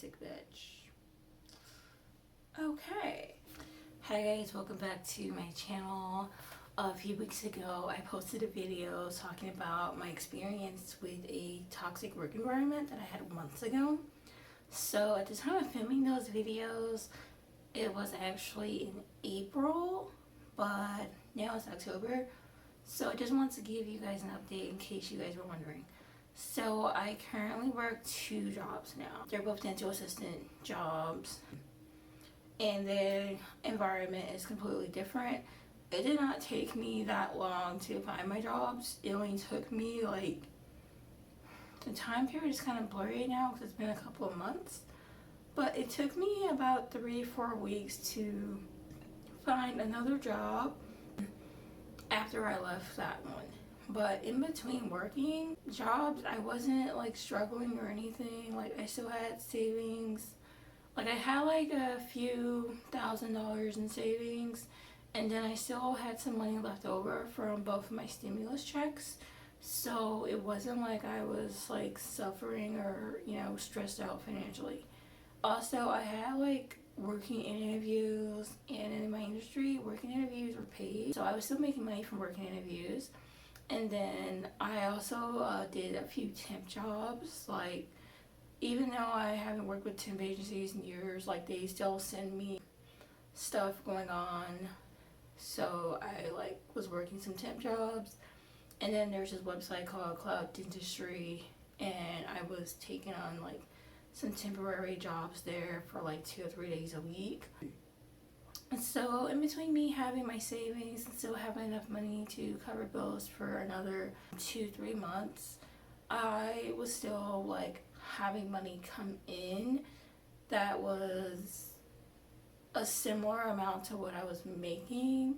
toxic bitch. Okay. Hi guys, welcome back to my channel. A few weeks ago, I posted a video talking about my experience with a toxic work environment that I had months ago. So at the time of filming those videos, it was actually in April, but now it's October. So I just wanted to give you guys an update in case you guys were wondering. So I currently work 2 jobs now. They're both dental assistant jobs, and the environment is completely different. It did not take me that long to find my jobs. It only took me the time period is kind of blurry now because it's been a couple of months, but it took me about 3-4 weeks to find another job after I left that one. But in between working jobs, I wasn't struggling or anything. I still had savings. I had a few $1,000s in savings, and then I still had some money left over from both of my stimulus checks. So it wasn't like I was suffering or stressed out financially. Also, I had working interviews, and in my industry, working interviews were paid, so I was still making money from working interviews. And then I also did a few temp jobs. Even though I haven't worked with temp agencies in years, they still send me stuff going on. So I was working some temp jobs. And then there's this website called Cloud Dentistry, and I was taking on some temporary jobs there for 2 or 3 days a week. And so in between me having my savings and still having enough money to cover bills for another 2-3 months, I was still having money come in that was a similar amount to what I was making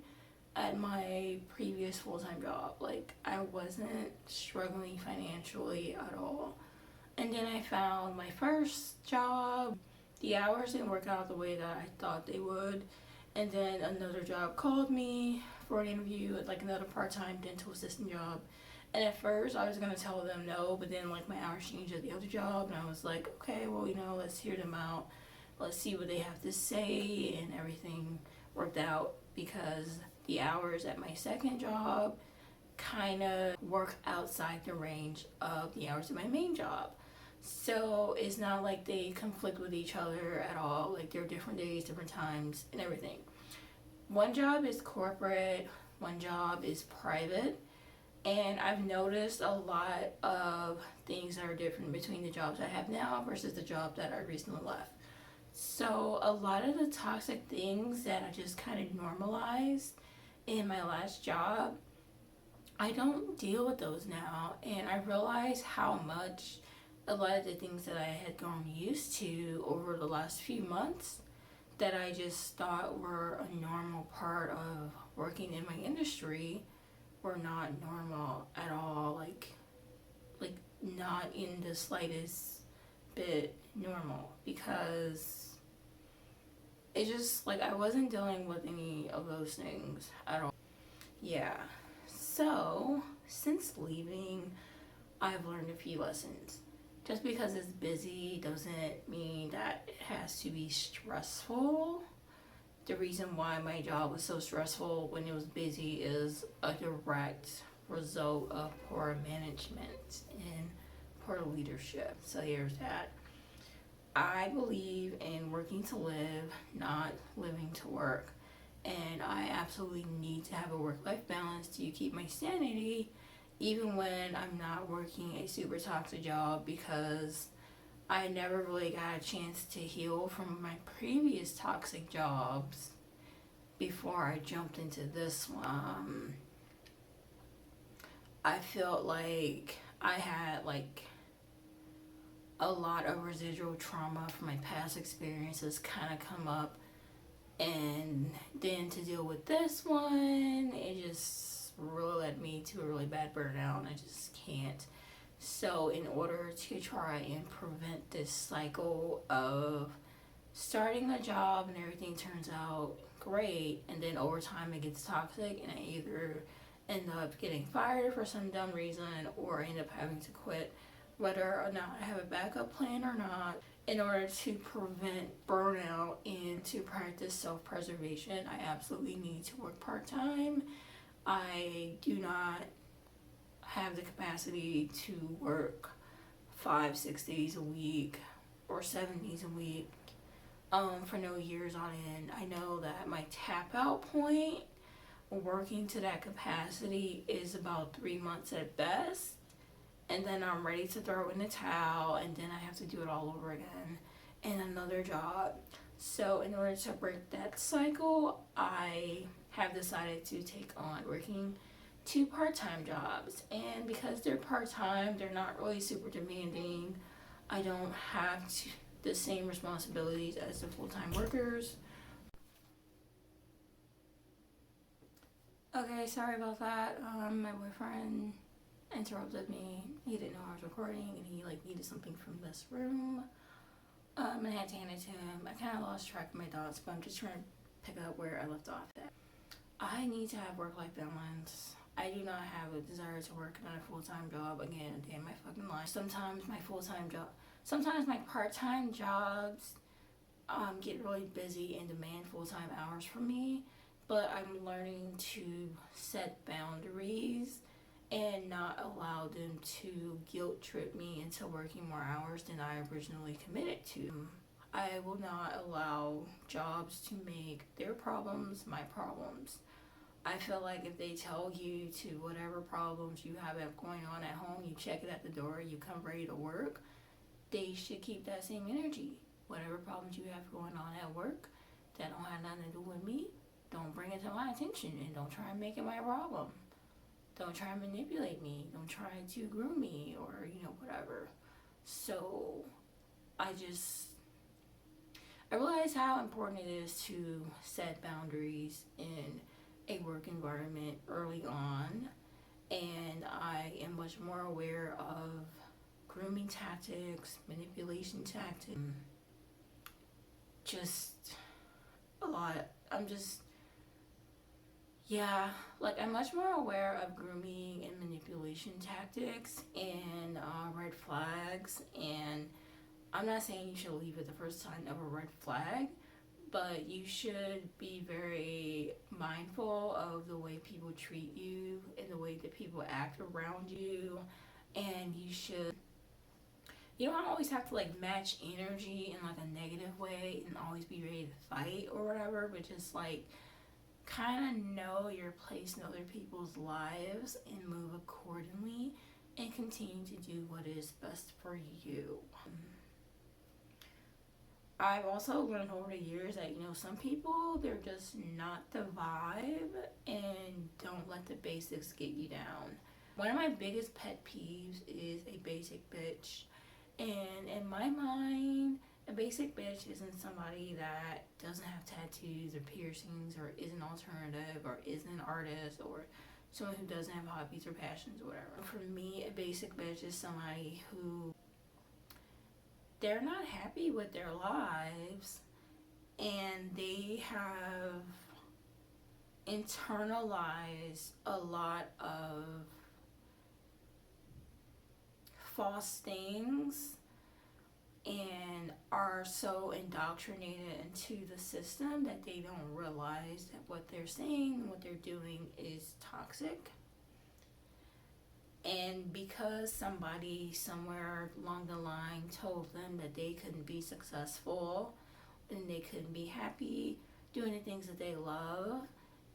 at my previous full-time job. I wasn't struggling financially at all. And then I found my first job. The hours didn't work out the way that I thought they would. And then another job called me for an interview at another part-time dental assistant job. And at first I was going to tell them no, but then my hours changed at the other job, and I was like, okay, well, let's hear them out. Let's see what they have to say, and everything worked out because the hours at my second job kind of work outside the range of the hours of my main job. So it's not like they conflict with each other at all. They're different days, different times, and everything. One job is corporate, one job is private, and I've noticed a lot of things that are different between the jobs I have now versus the job that I recently left. So a lot of the toxic things that I just kind of normalized in my last job, I don't deal with those now, and I realize how much a lot of the things that I had grown used to over the last few months that I just thought were a normal part of working in my industry were not normal at all. Not in the slightest bit normal, because it just I wasn't dealing with any of those things at all. Yeah. So since leaving, I've learned a few lessons. Just because it's busy doesn't mean that it has to be stressful. The reason why my job was so stressful when it was busy is a direct result of poor management and poor leadership. So here's that. I believe in working to live, not living to work. And I absolutely need to have a work-life balance to keep my sanity, even when I'm not working a super toxic job, because I never really got a chance to heal from my previous toxic jobs before I jumped into this one. I felt like I had a lot of residual trauma from my past experiences kind of come up, and then to deal with this one, it just really led me to a really bad burnout, and I just can't. So in order to try and prevent this cycle of starting a job and everything turns out great, and then over time it gets toxic, and I either end up getting fired for some dumb reason or end up having to quit, whether or not I have a backup plan or not. In order to prevent burnout and to practice self-preservation, I absolutely need to work part-time. I do not have the capacity to work 5, 6 days a week or 7 days a week for no years on end. I know that my tap out point working to that capacity is about 3 months at best, and then I'm ready to throw in the towel, and then I have to do it all over again in another job. So in order to break that cycle, I have decided to take on working 2 part-time jobs. And because they're part-time, they're not really super demanding. I don't have the same responsibilities as the full-time workers. Okay, sorry about that. My boyfriend interrupted me. He didn't know I was recording, and he needed something from this room. And I had to hand it to him. I kind of lost track of my thoughts, but I'm just trying to pick up where I left off at. I need to have work-life balance. I do not have a desire to work on a full-time job again a day in my fucking life. Sometimes my part-time jobs get really busy and demand full-time hours from me, but I'm learning to set boundaries and not allow them to guilt trip me into working more hours than I originally committed to. I will not allow jobs to make their problems my problems. I feel like if they tell you to whatever problems you have going on at home, you check it at the door, you come ready to work, they should keep that same energy. Whatever problems you have going on at work that don't have nothing to do with me, don't bring it to my attention, and don't try and make it my problem. Don't try and manipulate me. Don't try to groom me or, whatever. So I realize how important it is to set boundaries in a work environment early on, and I am much more aware of grooming tactics, manipulation tactics, just a lot. I'm much more aware of grooming and manipulation tactics and red flags. And I'm not saying you should leave at the first sign of a red flag, but you should be very mindful of the way people treat you and the way that people act around you. And you don't always have to match energy in a negative way and always be ready to fight or whatever, but just kind of know your place in other people's lives and move accordingly and continue to do what is best for you. I've also learned over the years that, some people, they're just not the vibe, and don't let the basics get you down. One of my biggest pet peeves is a basic bitch. And in my mind, a basic bitch isn't somebody that doesn't have tattoos or piercings or isn't alternative or isn't an artist or someone who doesn't have hobbies or passions or whatever. For me, a basic bitch is somebody who they're not happy with their lives, and they have internalized a lot of false things and are so indoctrinated into the system that they don't realize that what they're saying and what they're doing is toxic. And because somebody somewhere along the line told them that they couldn't be successful and they couldn't be happy doing the things that they love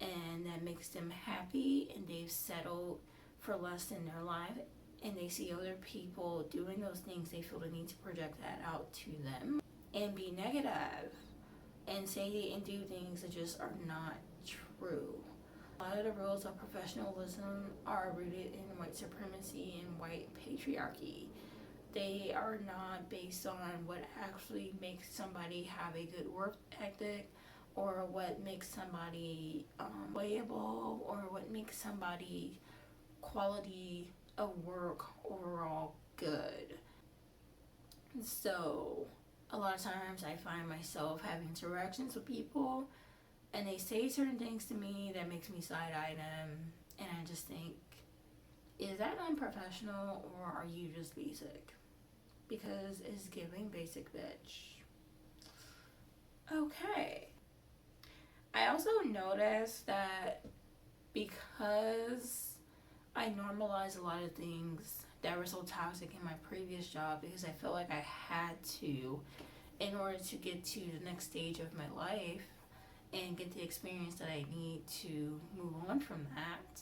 and that makes them happy, and they've settled for less in their life, and they see other people doing those things, they feel the need to project that out to them and be negative and say and do things that just are not true. A lot of the rules of professionalism are rooted in white supremacy and white patriarchy. They are not based on what actually makes somebody have a good work ethic, or what makes somebody playable, or what makes somebody quality of work overall good. So a lot of times I find myself having interactions with people and they say certain things to me that makes me side-eye them, and I just think, is that unprofessional or are you just basic? because it's giving basic bitch. Okay. I also noticed that because I normalized a lot of things that were so toxic in my previous job, because I felt like I had to in order to get to the next stage of my life and get the experience that I need to move on from that.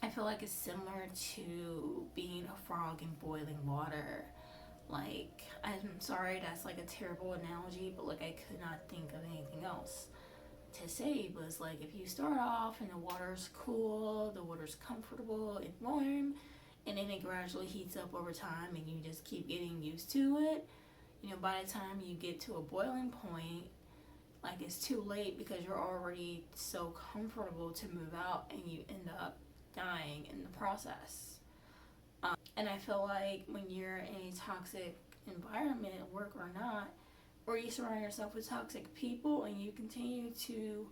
I feel like it's similar to being a frog in boiling water. Like, I'm sorry, that's like a terrible analogy, but like I could not think of anything else to say. But it's like if you start off and the water's cool, the water's comfortable and warm, and then it gradually heats up over time and you just keep getting used to it, you know, by the time you get to a boiling point, like it's too late because you're already so comfortable to move out and you end up dying in the process. And I feel like when you're in a toxic environment, work or not, or you surround yourself with toxic people and you continue to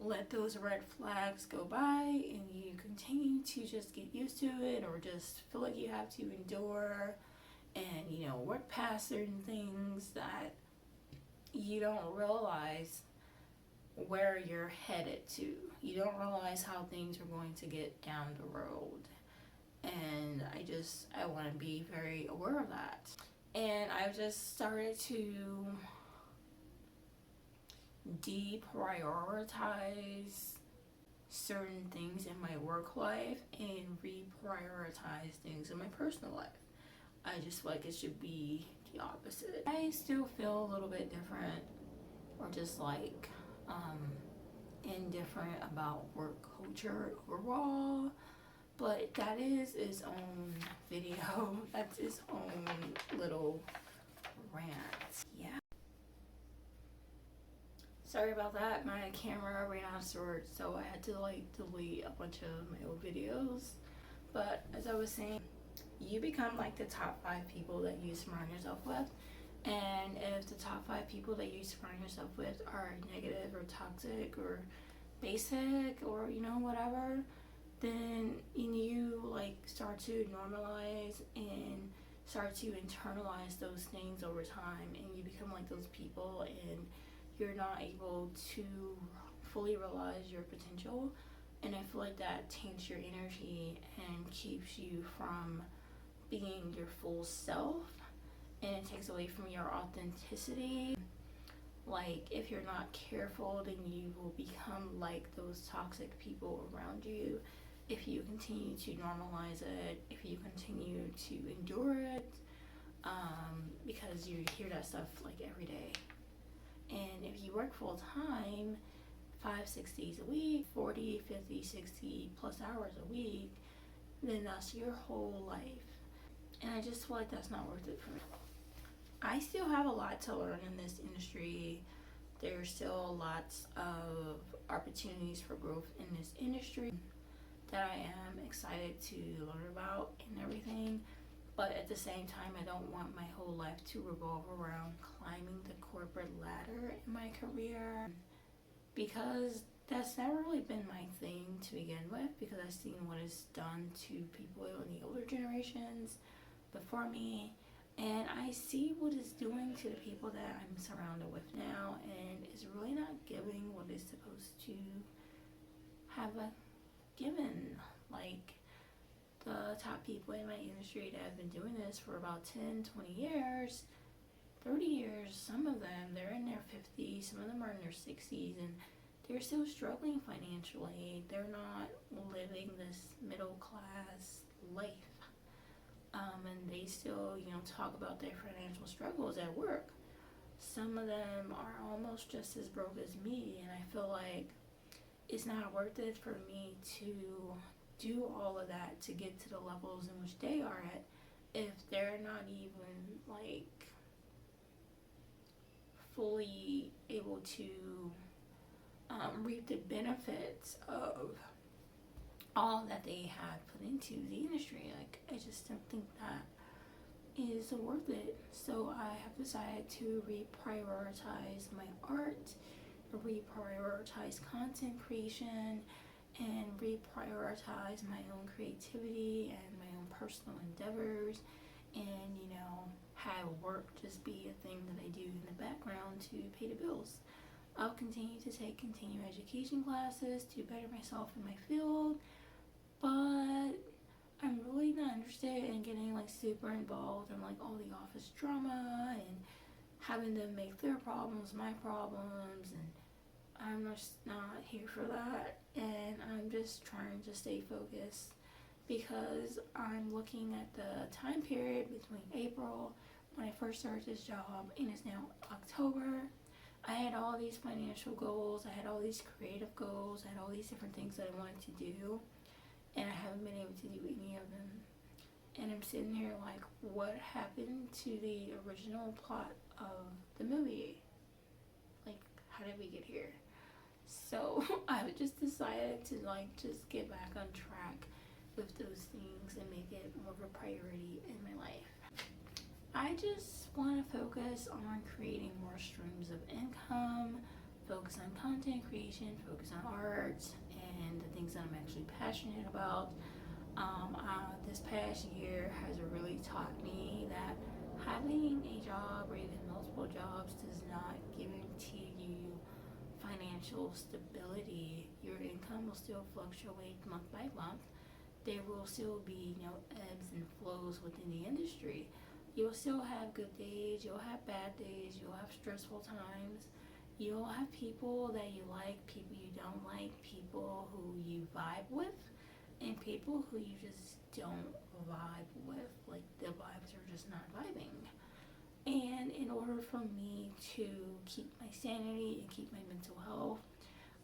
let those red flags go by and you continue to just get used to it or just feel like you have to endure and, you know, work past certain things, that you don't realize where you're headed to. You don't realize how things are going to get down the road. And I want to be very aware of that. And I've just started to deprioritize certain things in my work life and reprioritize things in my personal life. I just feel like it should be the opposite. I still feel a little bit different, or just like indifferent about work culture overall, but that is its own video. That's its own little rant. Yeah. Sorry about that. My camera ran out of storage, so I had to like delete a bunch of my old videos. But as I was saying, you become like the top 5 people that you surround yourself with. And if the top 5 people that you surround yourself with are negative or toxic or basic or, you know, whatever, then you like start to normalize and start to internalize those things over time, and you become like those people, and you're not able to fully realize your potential. And I feel like that taints your energy and keeps you from being your full self, and it takes away from your authenticity. Like, if you're not careful, then you will become like those toxic people around you if you continue to normalize it, if you continue to endure it, because you hear that stuff like every day. And if you work full time, 5-6 days a week, 40, 50, 60 plus hours a week, then that's your whole life. And I just feel like that's not worth it for me. I still have a lot to learn in this industry. There's still lots of opportunities for growth in this industry that I am excited to learn about and everything. But at the same time, I don't want my whole life to revolve around climbing the corporate ladder in my career, because that's never really been my thing to begin with, because I've seen what it's done to people in the older generations before me, and I see what it's doing to the people that I'm surrounded with now, and it's really not giving what it's supposed to have given. Like, the top people in my industry that have been doing this for about 10, 20 years, 30 years, some of them, they're in their 50s, some of them are in their 60s, and they're still struggling financially. They're not living this middle class life. And they still, you know, talk about their financial struggles at work. Some of them are almost just as broke as me, and I feel like it's not worth it for me to do all of that to get to the levels in which they are at if they're not even like fully able to reap the benefits of all that they have put into the industry. Like, I just don't think that is worth it. So I have decided to reprioritize my art, reprioritize content creation, and reprioritize my own creativity and my own personal endeavors, and, have work just be a thing that I do in the background to pay the bills. I'll continue to take continuing education classes to better myself in my field, but I'm really not interested in getting like super involved in like all the office drama and having them make their problems my problems, and I'm just not here for that. And I'm just trying to stay focused because I'm looking at the time period between April, when I first started this job, and it's now October. I had all these financial goals, I had all these creative goals, I had all these different things that I wanted to do, and I haven't been able to do any of them. And I'm sitting here like, what happened to the original plot of the movie? Like, how did we get here? So I just decided to like just get back on track with those things and make it more of a priority in my life. I just want to focus on creating more streams of income, focus on content creation, focus on art, and the things that I'm actually passionate about. This past year has really taught me that having a job or even multiple jobs does not guarantee you financial stability. Your income will still fluctuate month by month. There will still be, ebbs and flows within the industry. You'll still have good days, you'll have bad days, you'll have stressful times. You'll have people that you like, people you don't like, people who you vibe with, and people who you just don't vibe with. Like, the vibes are just not vibing. And in order for me to keep my sanity and keep my mental health,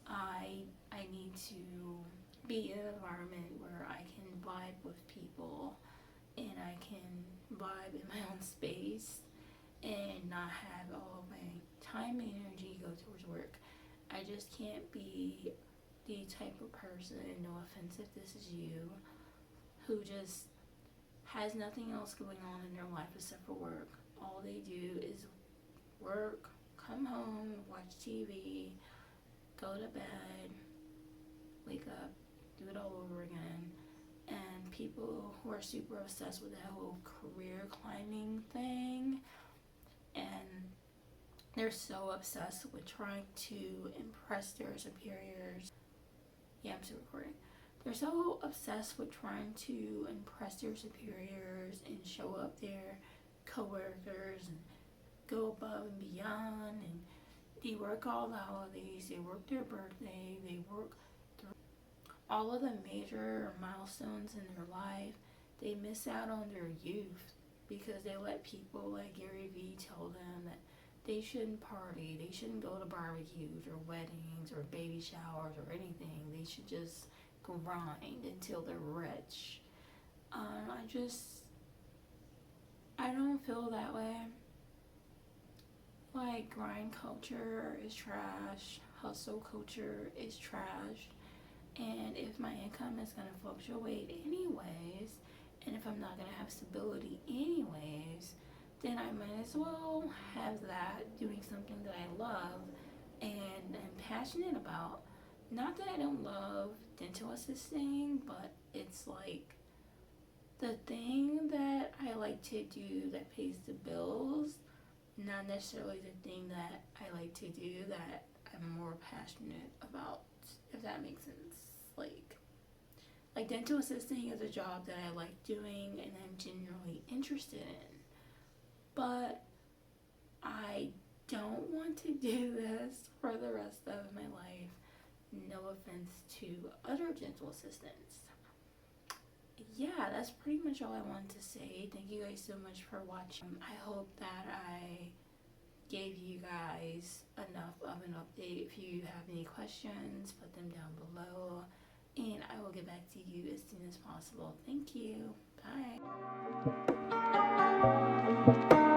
I need to be in an environment where I can vibe with people and I can vibe in my own space and not have all of my time and energy go towards work. I just can't be the type of person, no offense if this is you, who just has nothing else going on in their life except for work. All they do is work, come home, watch TV, go to bed, wake up, do it all over again. And people who are super obsessed with that whole career climbing thing, and they're so obsessed with trying to impress their superiors. Yeah, I'm still recording. They're so obsessed with trying to impress their superiors and show up their coworkers and go above and beyond, and they work all the holidays, they work their birthday, they work all of the major milestones in their life. They miss out on their youth because they let people like Gary Vee tell them that they shouldn't party, they shouldn't go to barbecues or weddings or baby showers or anything. They should just grind until they're rich. I don't feel that way. Like, grind culture is trash, hustle culture is trash, and if my income is going to fluctuate anyways, and if I'm not going to have stability anyways, then I might as well have that doing something that I love and am passionate about. Not that I don't love dental assisting, but it's like the thing that I like to do that pays the bills, not necessarily the thing that I like to do that I'm more passionate about, if that makes sense. Like dental assisting is a job that I like doing and I'm genuinely interested in. But I don't want to do this for the rest of my life. No offense to other dental assistants. Yeah, that's pretty much all I wanted to say. Thank you guys so much for watching. I hope that I gave you guys enough of an update. If you have any questions, put them down below, and I will get back to you as soon as possible. Thank you. Bye.